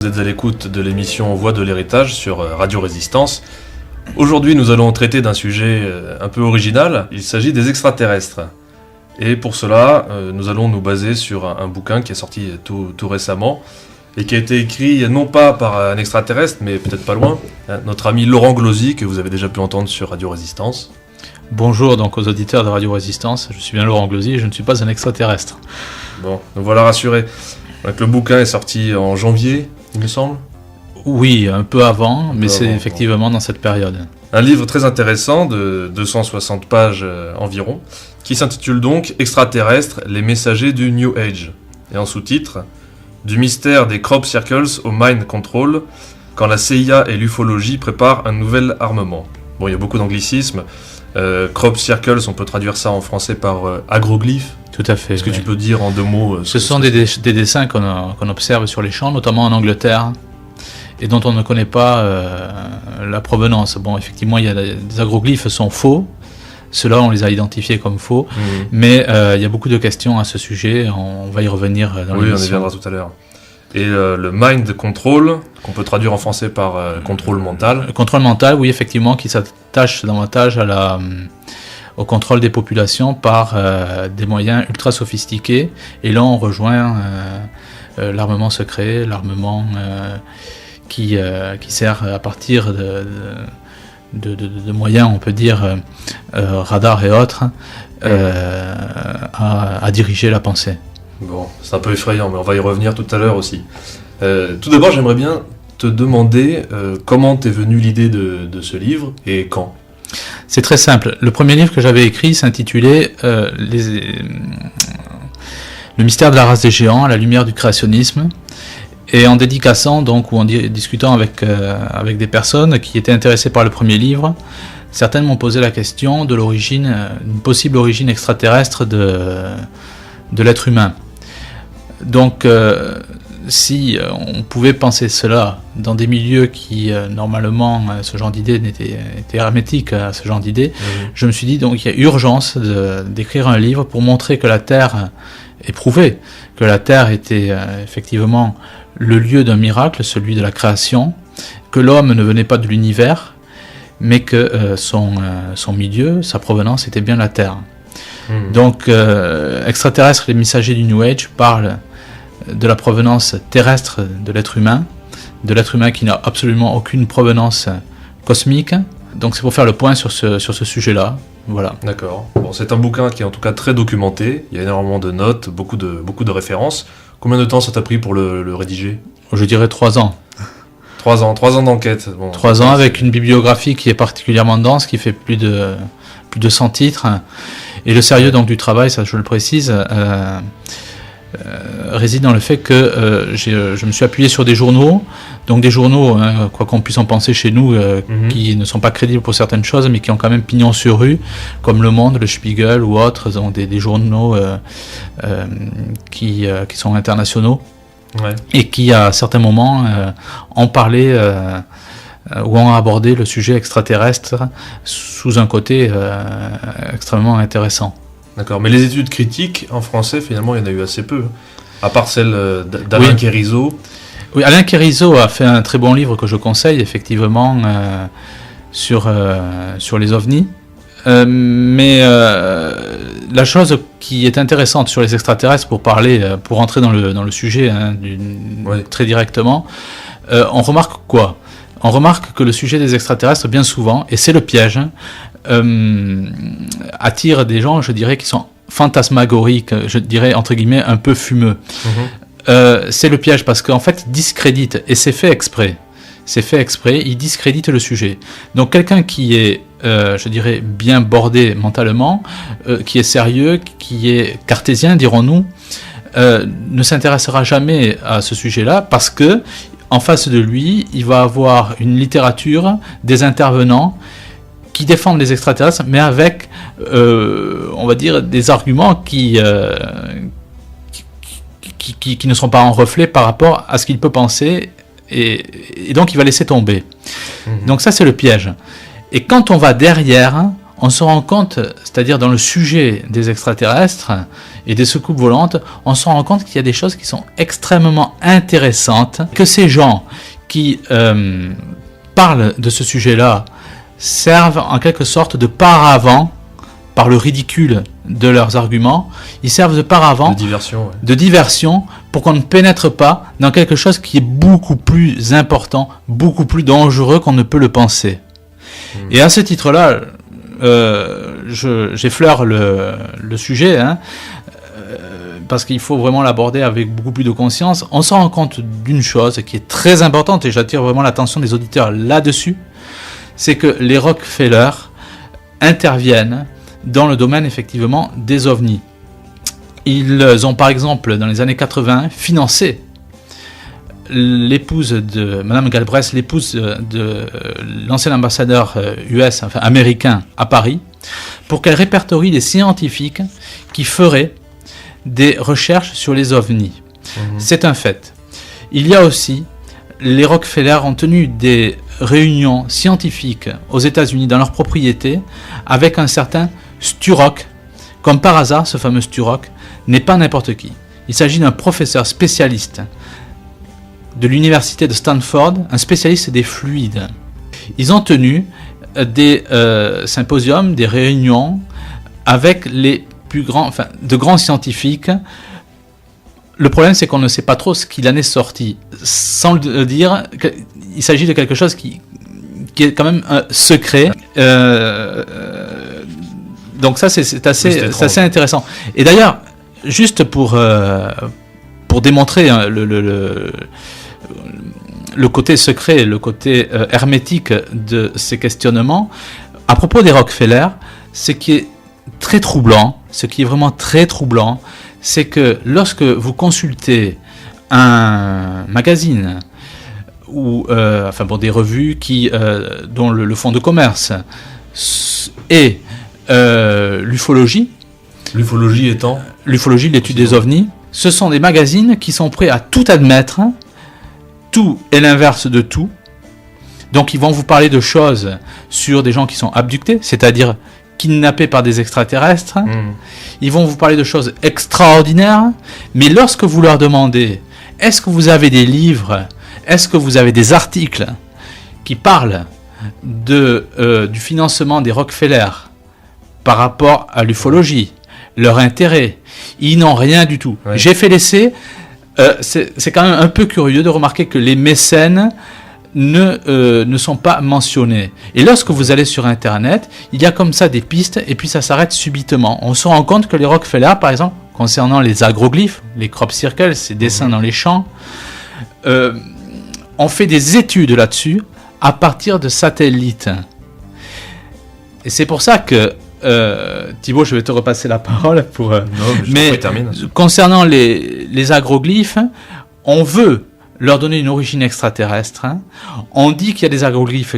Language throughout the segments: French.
Vous êtes à l'écoute de l'émission Voix de l'héritage sur Radio Résistance. Aujourd'hui, nous allons traiter d'un sujet un peu original. Il s'agit des extraterrestres. Et pour cela, nous allons nous baser sur un bouquin qui est sorti tout récemment et qui a été écrit non pas par un extraterrestre, mais peut-être pas loin, notre ami Laurent Glosy, que vous avez déjà pu entendre sur Radio Résistance. Bonjour donc aux auditeurs de Radio Résistance, je suis bien Laurent Glosy et je ne suis pas un extraterrestre. Bon, nous voilà rassurés. Donc, le bouquin est sorti en janvier, il me semble. Oui, un peu avant, mais c'est effectivement dans cette période. Un livre très intéressant de 260 pages environ, qui s'intitule donc « Extraterrestres, les messagers du New Age ». Et en sous-titre « Du mystère des crop circles au mind control, quand la CIA et l'ufologie préparent un nouvel armement ». Bon, il y a beaucoup d'anglicismes. Crop circles, on peut traduire ça en français par agroglyphes. Tout à fait. Est-ce que tu peux dire en deux mots Ce sont des dessins qu'on observe sur les champs, notamment en Angleterre, et dont on ne connaît pas la provenance. Bon, effectivement, des agroglyphes sont faux. Ceux-là, on les a identifiés comme faux. Mais il y a beaucoup de questions à ce sujet. On va y revenir dans l'émission. Oui, on y viendra tout à l'heure. Et le mind control, qu'on peut traduire en français par contrôle mental. Le contrôle mental, oui, effectivement, qui s'attache davantage au contrôle des populations par des moyens ultra sophistiqués. Et là, on rejoint l'armement secret, l'armement qui sert à partir de moyens, on peut dire, radar et autres, à diriger la pensée. Bon, c'est un peu effrayant, mais on va y revenir tout à l'heure aussi. Tout d'abord, j'aimerais bien te demander comment t'es venue l'idée de ce livre et quand. C'est très simple. Le premier livre que j'avais écrit s'intitulait Le mystère de la race des géants à la lumière du créationnisme. Et en dédicaçant, donc, ou en discutant avec des personnes qui étaient intéressées par le premier livre, certaines m'ont posé la question de l'origine, une possible origine extraterrestre de l'être humain. Donc, si on pouvait penser cela dans des milieux qui, normalement, ce genre d'idée étaient hermétiques à ce genre d'idée, je me suis dit, donc, il y a urgence d'écrire un livre pour montrer que la Terre est prouvée, que la Terre était effectivement le lieu d'un miracle, celui de la création, que l'homme ne venait pas de l'univers, mais que son milieu, sa provenance était bien la Terre. Donc, Extraterrestres, les messagers du New Age parlent de la provenance terrestre de l'être humain qui n'a absolument aucune provenance cosmique. Donc, c'est pour faire le point sur ce sujet-là. Voilà. D'accord. Bon, c'est un bouquin qui est en tout cas très documenté. Il y a énormément de notes, beaucoup de références. Combien de temps ça t'a pris pour le rédiger ? Je dirais 3 ans. 3 ans d'enquête. Bon, 3 ans avec une bibliographie qui est particulièrement dense, qui fait plus de 100 titres. Et le sérieux donc du travail, ça je le précise, réside dans le fait que je me suis appuyé sur des journaux, donc des journaux, quoi qu'on puisse en penser chez nous, qui ne sont pas crédibles pour certaines choses, mais qui ont quand même pignon sur rue, comme Le Monde, Le Spiegel ou autres, donc des journaux qui sont internationaux, et qui à certains moments ont parlé ou ont abordé le sujet extraterrestre sous un côté extrêmement intéressant. D'accord, mais les études critiques en français, finalement, il y en a eu assez peu, à part celle d'Alain Quérizeau. Oui, Alain Quérizeau a fait un très bon livre que je conseille, effectivement, sur les ovnis. Mais la chose qui est intéressante sur les extraterrestres, pour entrer dans le sujet très directement, on remarque quoi ? On remarque que le sujet des extraterrestres, bien souvent, et c'est le piège, attire des gens, je dirais, qui sont fantasmagoriques, je dirais, entre guillemets, un peu fumeux. C'est le piège parce qu'en fait, ils discréditent, et c'est fait exprès, ils discréditent le sujet. Donc quelqu'un qui est, je dirais, bien bordé mentalement, qui est sérieux, qui est cartésien, dirons-nous, ne s'intéressera jamais à ce sujet-là parce que en face de lui, il va avoir une littérature, des intervenants qui défendent les extraterrestres, mais avec, on va dire, des arguments qui ne sont pas en reflet par rapport à ce qu'il peut penser, et donc il va laisser tomber. Donc ça, c'est le piège. Et quand on va derrière, on se rend compte, c'est-à-dire dans le sujet des extraterrestres et des soucoupes volantes, on se rend compte qu'il y a des choses qui sont extrêmement intéressantes, que ces gens qui parlent de ce sujet-là servent en quelque sorte de paravent, par le ridicule de leurs arguments, ils servent de paravent, de diversion, pour qu'on ne pénètre pas dans quelque chose qui est beaucoup plus important, beaucoup plus dangereux qu'on ne peut le penser. Et à ce titre-là, j'effleure le sujet, parce qu'il faut vraiment l'aborder avec beaucoup plus de conscience. On se rend compte d'une chose qui est très importante, et j'attire vraiment l'attention des auditeurs là-dessus, c'est que les Rockefeller interviennent dans le domaine effectivement des ovnis. Ils ont par exemple dans les années 80 financé l'épouse de Madame Galbraith, l'épouse de l'ancien ambassadeur US, enfin américain à Paris, pour qu'elle répertorie des scientifiques qui feraient des recherches sur les ovnis. C'est un fait. Il y a aussi, les Rockefeller ont tenu des réunions scientifiques aux États-Unis dans leur propriété avec un certain Sturrock. Comme par hasard, ce fameux Sturrock n'est pas n'importe qui. Il s'agit d'un professeur spécialiste de l'université de Stanford, un spécialiste des fluides. Ils ont tenu des symposiums, des réunions avec les plus grands, enfin, de grands scientifiques. Le problème, c'est qu'on ne sait pas trop ce qu'il en est sorti. Sans le dire, il s'agit de quelque chose qui est quand même un secret. Donc ça, c'est assez intéressant. Et d'ailleurs, juste pour démontrer le côté secret, le côté hermétique de ces questionnements, à propos des Rockefeller, ce qui est très troublant, ce qui est vraiment très troublant, c'est que lorsque vous consultez un magazine ou des revues dont le fonds de commerce et l'ufologie, l'ufologie, l'étude des ovnis, ce sont des magazines qui sont prêts à tout admettre. Tout est l'inverse de tout. Donc ils vont vous parler de choses sur des gens qui sont abductés, c'est-à-dire kidnappés par des extraterrestres. Ils vont vous parler de choses extraordinaires, mais lorsque vous leur demandez est-ce que vous avez des livres, est-ce que vous avez des articles qui parlent du financement des Rockefeller par rapport à l'ufologie, leur intérêt, ils n'ont rien du tout. Ouais. J'ai fait l'essai, c'est quand même un peu curieux de remarquer que les mécènes ne sont pas mentionnés. Et lorsque vous allez sur Internet, il y a comme ça des pistes, et puis ça s'arrête subitement. On se rend compte que les Rockefeller, par exemple, concernant les agroglyphes, les crop circles, ces dessins dans les champs, ont fait des études là-dessus à partir de satellites. Et c'est pour ça que Thibaut, je vais te repasser la parole pour. Non, mais concernant les agroglyphes, on veut leur donner une origine extraterrestre. On dit qu'il y a des agroglyphes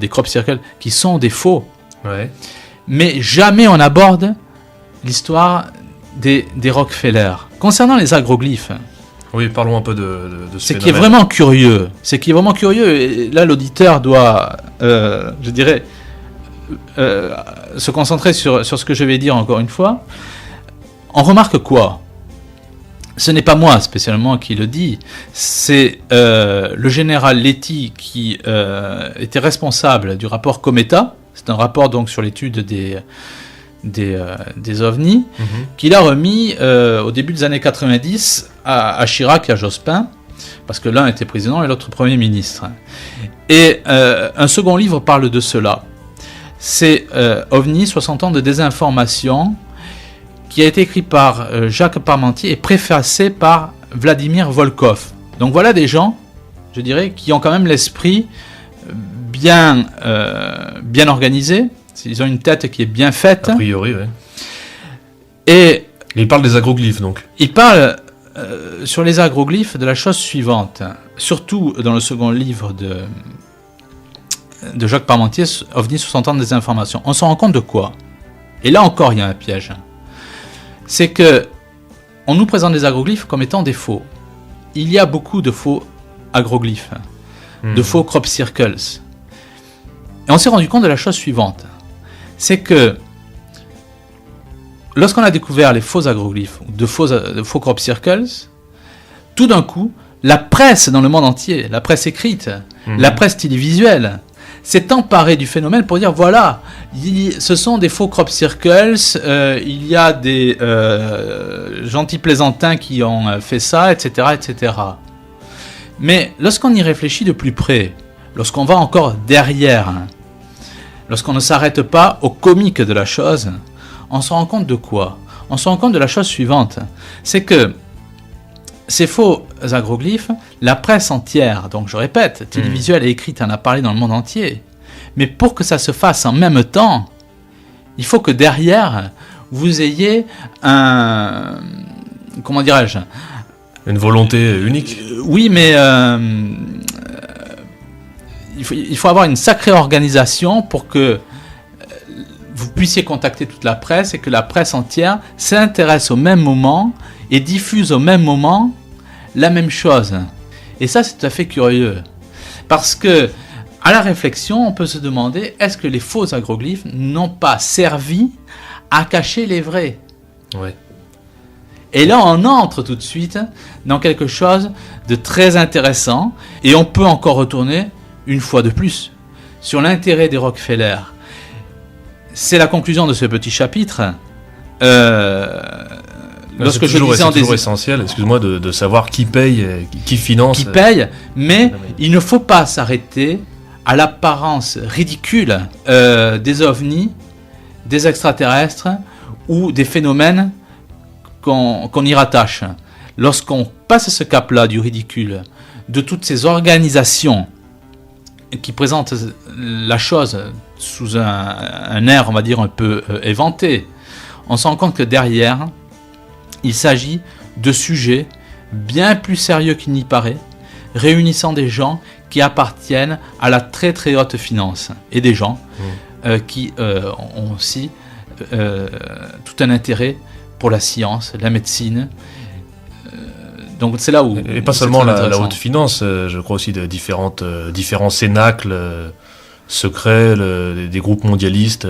des crop circles qui sont des faux. Ouais. Mais jamais on aborde l'histoire des Rockefeller. Concernant les agroglyphes. Oui, parlons un peu de ce qui est vraiment curieux. Et là, l'auditeur doit, je dirais, se concentrer sur ce que je vais dire encore une fois. On remarque quoi ? Ce n'est pas moi spécialement qui le dit, c'est le général Letty qui était responsable du rapport Cometa. C'est un rapport donc sur l'étude des ovnis, qu'il a remis au début des années 90 à Chirac et à Jospin, parce que l'un était président et l'autre Premier ministre. Et un second livre parle de cela. C'est OVNI, 60 ans de désinformation, qui a été écrit par Jacques Parmentier et préfacé par Vladimir Volkov. Donc voilà des gens, je dirais, qui ont quand même l'esprit bien organisé. Ils ont une tête qui est bien faite. A priori, oui. Et il parle des agroglyphes, donc. Il parle sur les agroglyphes de la chose suivante. Surtout dans le second livre de Jacques Parmentier, OVNI 60 ans de désinformation. On se rend compte de quoi ? Et là encore, il y a un piège. C'est que on nous présente les agroglyphes comme étant des faux. Il y a beaucoup de faux agroglyphes, de faux crop circles. Et on s'est rendu compte de la chose suivante. c'est que lorsqu'on a découvert les faux agroglyphes, de faux crop circles, tout d'un coup, la presse dans le monde entier, la presse écrite, la presse télévisuelle, s'est emparée du phénomène pour dire voilà, ce sont des faux crop circles, il y a des gentils plaisantins qui ont fait ça, etc., etc. Mais lorsqu'on y réfléchit de plus près, lorsqu'on va encore derrière, lorsqu'on ne s'arrête pas au comique de la chose, on se rend compte de quoi ? On se rend compte de la chose suivante, c'est que ces faux agroglyphes, la presse entière, donc je répète, télévisuelle et écrite en a parlé dans le monde entier, mais pour que ça se fasse en même temps, il faut que derrière, vous ayez un... comment dirais-je ? Une volonté unique. Oui, mais il faut avoir une sacrée organisation pour que vous puissiez contacter toute la presse et que la presse entière s'intéresse au même moment et diffuse au même moment la même chose. Et ça, c'est tout à fait curieux. Parce que, à la réflexion, on peut se demander, est-ce que les faux agroglyphes n'ont pas servi à cacher les vrais ? Ouais. Et là, on entre tout de suite dans quelque chose de très intéressant. Et on peut encore retourner, une fois de plus, sur l'intérêt des Rockefeller. C'est la conclusion de ce petit chapitre. Lorsque je disais c'est toujours essentiel, excuse-moi, de savoir qui paye, qui finance. Qui paye, mais il ne faut pas s'arrêter à l'apparence ridicule des ovnis, des extraterrestres ou des phénomènes qu'on y rattache. Lorsqu'on passe ce cap-là du ridicule, de toutes ces organisations qui présentent la chose sous un air, on va dire, un peu éventé, on se rend compte que derrière, il s'agit de sujets bien plus sérieux qu'il n'y paraît, réunissant des gens qui appartiennent à la très très haute finance et des gens qui ont aussi tout un intérêt pour la science, la médecine. Donc c'est là où... Et pas seulement la haute finance, je crois aussi de différents cénacles secrets, des groupes mondialistes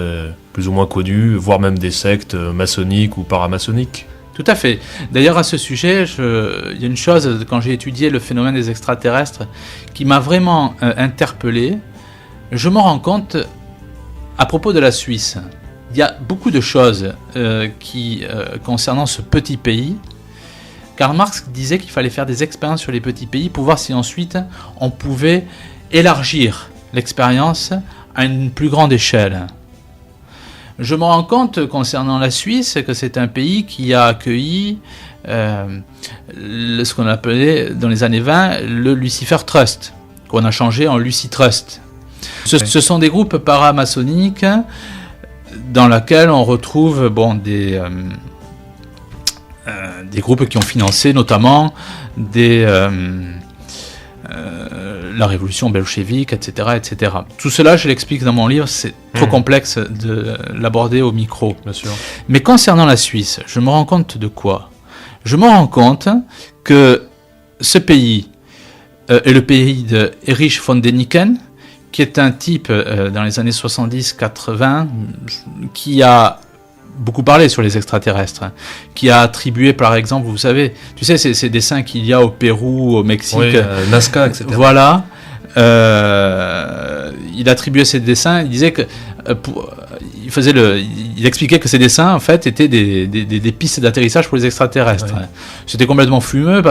plus ou moins connus, voire même des sectes maçonniques ou paramaçonniques. Tout à fait. D'ailleurs, à ce sujet, il y a une chose, quand j'ai étudié le phénomène des extraterrestres, qui m'a vraiment interpellé. Je me rends compte, à propos de la Suisse, il y a beaucoup de choses concernant ce petit pays. Karl Marx disait qu'il fallait faire des expériences sur les petits pays pour voir si ensuite on pouvait élargir l'expérience à une plus grande échelle. Je me rends compte concernant la Suisse que c'est un pays qui a accueilli ce qu'on appelait dans les années 20 le Lucifer Trust, qu'on a changé en Lucy Trust. Ce sont des groupes paramaçonniques dans lesquels on retrouve des groupes qui ont financé notamment la révolution bolchevique, etc., etc. Tout cela, je l'explique dans mon livre, c'est trop complexe de l'aborder au micro. Bien sûr. Mais concernant la Suisse, je me rends compte de quoi ? Je me rends compte que ce pays est le pays de Erich von Däniken, qui est un type dans les années 70-80 qui a beaucoup parlé sur les extraterrestres, qui a attribué par exemple, vous savez, tu sais ces dessins qu'il y a au Pérou, au Mexique, oui, Nazca, etc. Voilà, il attribuait ces dessins, il disait que il expliquait que ces dessins en fait étaient des pistes d'atterrissage pour les extraterrestres. Oui. C'était complètement fumeux.